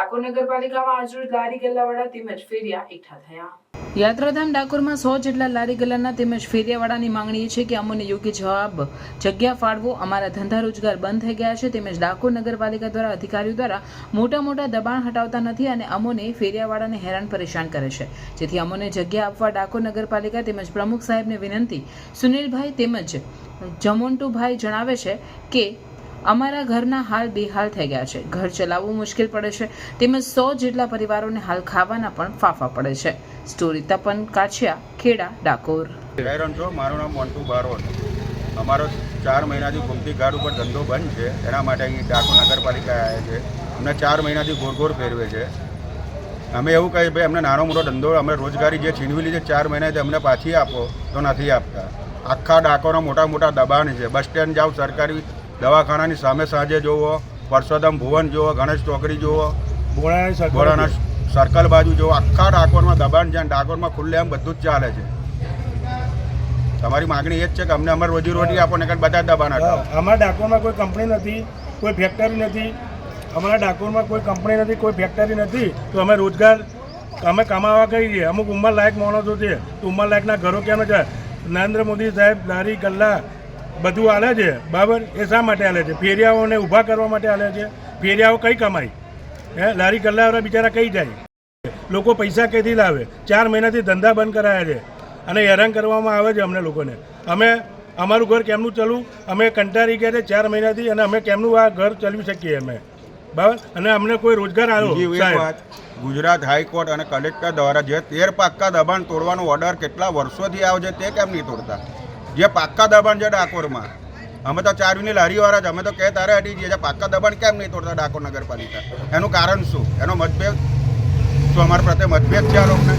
ડાકોર નગરપાલિકામાં આજરોજ લારી ગલ્લાવાળા તેમજ ફેરિયા એકઠા થયા. યાત્રાધામ ડાકોરમાં 100 જેટલા લારી ગલ્લાના તેમજ ફેરિયાવાળાની માંગણી એ છે કે અમને યોગ્ય જગ્યા ફાળવો, અમારા ધંધા રોજગાર બંધ થઈ ગયા છે. તેમજ ડાકોર નગરપાલિકા દ્વારા અધિકારીઓ દ્વારા મોટા દબાણ હટાવતા નથી અને અમોને ફેરિયાવાળાને હેરાન પરેશાન કરે છે. જેથી અમોને જગ્યા આપવા ડાકોર નગરપાલિકા તેમજ પ્રમુખ સાહેબને વિનંતી. સુનિલભાઈ તેમજ જમોન્ટુભાઈ જણાવે છે કે અમારા ઘરના હાલ બેહાલ થઈ ગયા છે. ઘર ચલાવવું મુશ્કેલ પડે છે તેમજ 100 જેટલા પરિવારોને હાલ ખાવાના પણ ફાફા પડે છે. સ્ટોરી તપન કાછિયા, ખેડા, ડાકોર. મારું નામ મોન્ટુ બારોટ. અમારો 4 મહિનાથી ગુમતી ઘાટ ઉપર ધંધો બંધ છે. એના માટે અહીં ડાકોર નગરપાલિકા આવ્યા છે. અમને 4 મહિનાથી ગોળ ફેરવે છે. અમે એવું કહીએ ભાઈ અમને નાનો મોટો ધંધો અમે રોજગારી જે છીનવી લીધી 4 મહિનાથી અમને પાછી આપો તો નથી આપતા. આખા ડાકોરના મોટા દબાણ છે. બસ સ્ટેન્ડ જાઓ, સરકારી દવાખાનાની સામે સાંજે જુઓ, પરસોત્તમ ભુવન જુઓ, ગણેશ ચોકડી જુઓ, બોરાના સર્કલ બાજુ જુઓ, આખા ડાકોરમાં દબાણ છે. ડાકોરમાં ખુલ્લેઆમ બધું જ ચાલે છે. તમારી માગણી એ જ છે કે અમને અમારી રોજીરોટી આપો ને બધા દબાણ હટાવો. અમારા ડાકોરમાં કોઈ કંપની નથી, કોઈ ફેક્ટરી નથી. અમારા ડાકોરમાં કોઈ કંપની નથી, કોઈ ફેક્ટરી નથી, તો અમે રોજગાર અમે કમાવા કહીએ. અમુક ઉંમરલાયક માણસો છે તો ઉંમરલાયકના ઘરો કેમ છે? નરેન્દ્ર મોદી સાહેબ લારી ગલ્લા બધું હાલે છે, બરાબર? એ શા માટે હાલે છે? ફેરિયાઓને ઊભા કરવા માટે હાલે છે. ફેરિયાઓ કઈ કમાય? લારી ગલ્લાવાળા બિચારા કઈ જાય? લોકો પૈસા ક્યાંથી લાવે? 4 મહિનાથી ધંધા બંધ કરાયા છે અને હેરાન કરવામાં આવે છે અમને લોકોને. અમે અમારું ઘર કેમનું ચલવું? અમે કંટાળી ગયા છે 4 મહિનાથી અને અમે કેમનું આ ઘર ચલાવી શકીએ અમે, બરાબર? અને અમને કોઈ રોજગાર આવ્યો. ગુજરાત હાઈકોર્ટ અને કલેક્ટર દ્વારા જે 13 પાક્કા દબાણ તોડવાનો ઓર્ડર કેટલા વર્ષોથી આવે છે તે કેમ નહીં તોડતા? જે પાક્કા દબાણ છે ડાકોરમાં, અમે તો 4 વીની લારીવાળા જ, અમે તો કે તારે હટી જઈએ. પાક્કા દબાણ કેમ નહીં તોડતા ડાકોર નગરપાલિકા? એનું કારણ શું? એનો મતભેદ શું અમારા પ્રત્યે મતભેદ છે આ લોકોને?